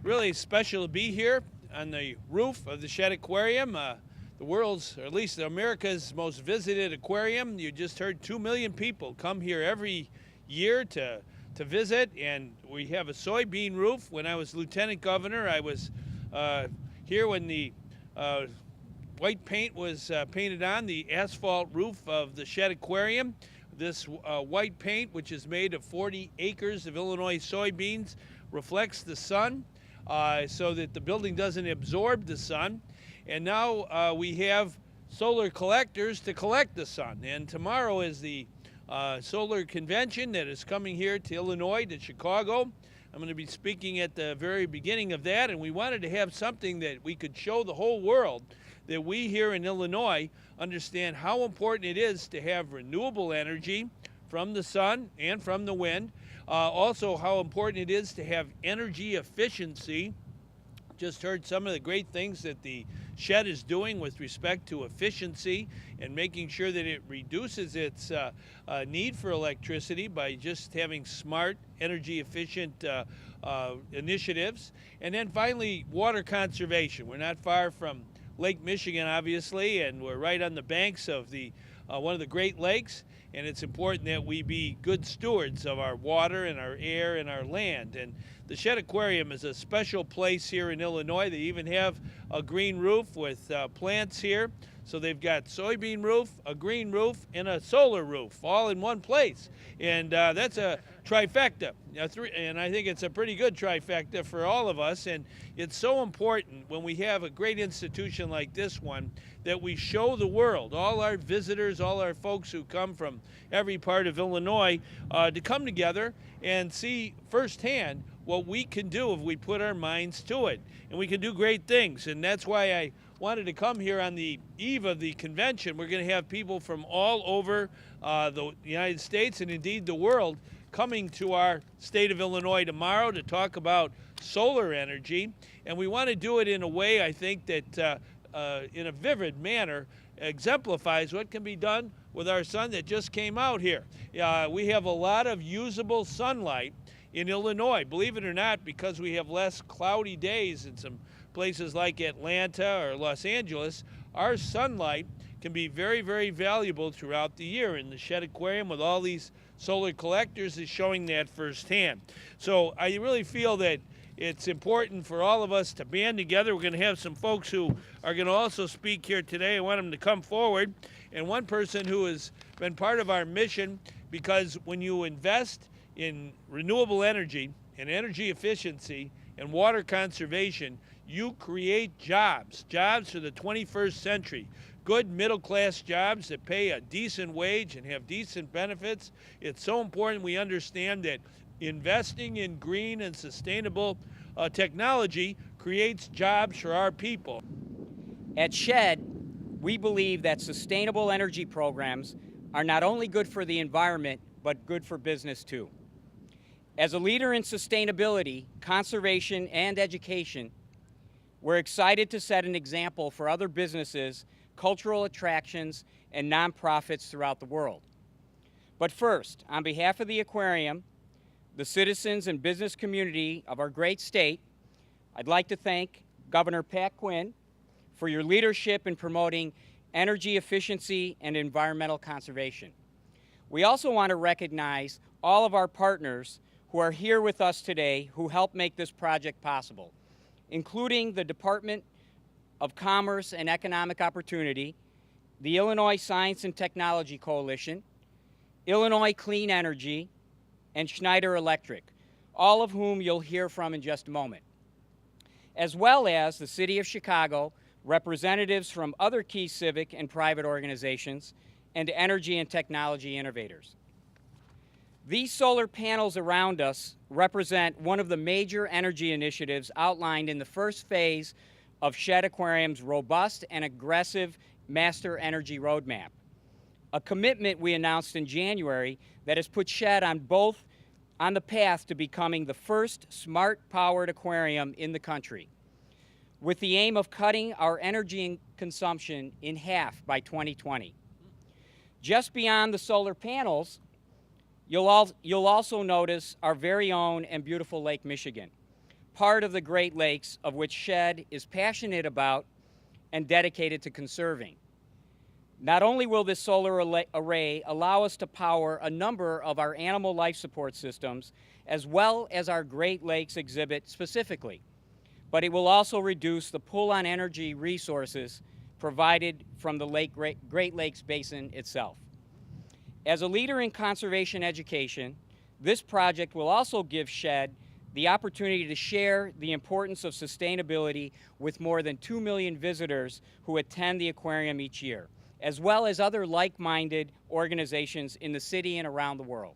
really special to be here on the roof of the Shedd Aquarium, the world's, or at least America's most visited aquarium. You just heard 2 million people come here every year to visit, and we have a soybean roof. When I was lieutenant governor, I was here when the white paint was painted on the asphalt roof of the Shedd Aquarium. This white paint, which is made of 40 acres of Illinois soybeans, reflects the sun so that the building doesn't absorb the sun. And now we have solar collectors to collect the sun. And tomorrow is the solar convention that is coming here to Illinois, to Chicago. I'm going to be speaking at the very beginning of that, and we wanted to have something that we could show the whole world that we here in Illinois understand how important it is to have renewable energy from the sun and from the wind. Also how important it is to have energy efficiency. Just heard some of the great things that the Shedd is doing with respect to efficiency and making sure that it reduces its need for electricity by just having smart, energy efficient initiatives. And then finally, water conservation. We're not far from Lake Michigan, obviously, and we're right on the banks of the one of the Great Lakes, and it's important that we be good stewards of our water and our air and our land. And the Shedd Aquarium is a special place here in Illinois. They even have a green roof with plants here. So they've got soybean roof, a green roof, and a solar roof, all in one place. And that's a trifecta. And I think it's a pretty good trifecta for all of us. And it's so important when we have a great institution like this one that we show the world, all our visitors, all our folks who come from every part of Illinois, to come together and see firsthand what we can do if we put our minds to it. And we can do great things. And that's why I wanted to come here on the eve of the convention. We're going to have people from all over the United States and indeed the world coming to our state of Illinois tomorrow to talk about solar energy. And we want to do it in a way, I think, that in a vivid manner exemplifies what can be done with our sun that just came out here. We have a lot of usable sunlight in Illinois, believe it or not, because we have less cloudy days in some places like Atlanta or Los Angeles. Our sunlight can be very, very valuable throughout the year, and the Shedd Aquarium with all these solar collectors is showing that firsthand. So I really feel that it's important for all of us to band together. We're going to have some folks who are going to also speak here today. I want them to come forward. And one person who has been part of our mission, because when you invest in renewable energy and energy efficiency and water conservation, you create jobs for the 21st century. Good middle-class jobs that pay a decent wage and have decent benefits. It's so important we understand that investing in green and sustainable technology creates jobs for our people. At Shedd, we believe that sustainable energy programs are not only good for the environment, but good for business too. As a leader in sustainability, conservation, and education, we're excited to set an example for other businesses, cultural attractions, and nonprofits throughout the world. But first, on behalf of the aquarium, the citizens and business community of our great state, I'd like to thank Governor Pat Quinn for your leadership in promoting energy efficiency and environmental conservation. We also want to recognize all of our partners who are here with us today who helped make this project possible, including the Department of Commerce and Economic Opportunity, the Illinois Science and Technology Coalition, Illinois Clean Energy, and Schneider Electric, all of whom you'll hear from in just a moment, as well as the City of Chicago, representatives from other key civic and private organizations, and energy and technology innovators. These solar panels around us represent one of the major energy initiatives outlined in the first phase of Shedd Aquarium's robust and aggressive Master Energy Roadmap, a commitment we announced in January that has put Shedd on the path to becoming the first smart-powered aquarium in the country, with the aim of cutting our energy consumption in half by 2020. Just beyond the solar panels, you'll also notice our very own and beautiful Lake Michigan, part of the Great Lakes of which SHED is passionate about and dedicated to conserving. Not only will this solar array allow us to power a number of our animal life support systems, as well as our Great Lakes exhibit specifically, but it will also reduce the pull on energy resources provided from the Great Lakes Basin itself. As a leader in conservation education, this project will also give SHED the opportunity to share the importance of sustainability with more than 2 million visitors who attend the aquarium each year, as well as other like-minded organizations in the city and around the world.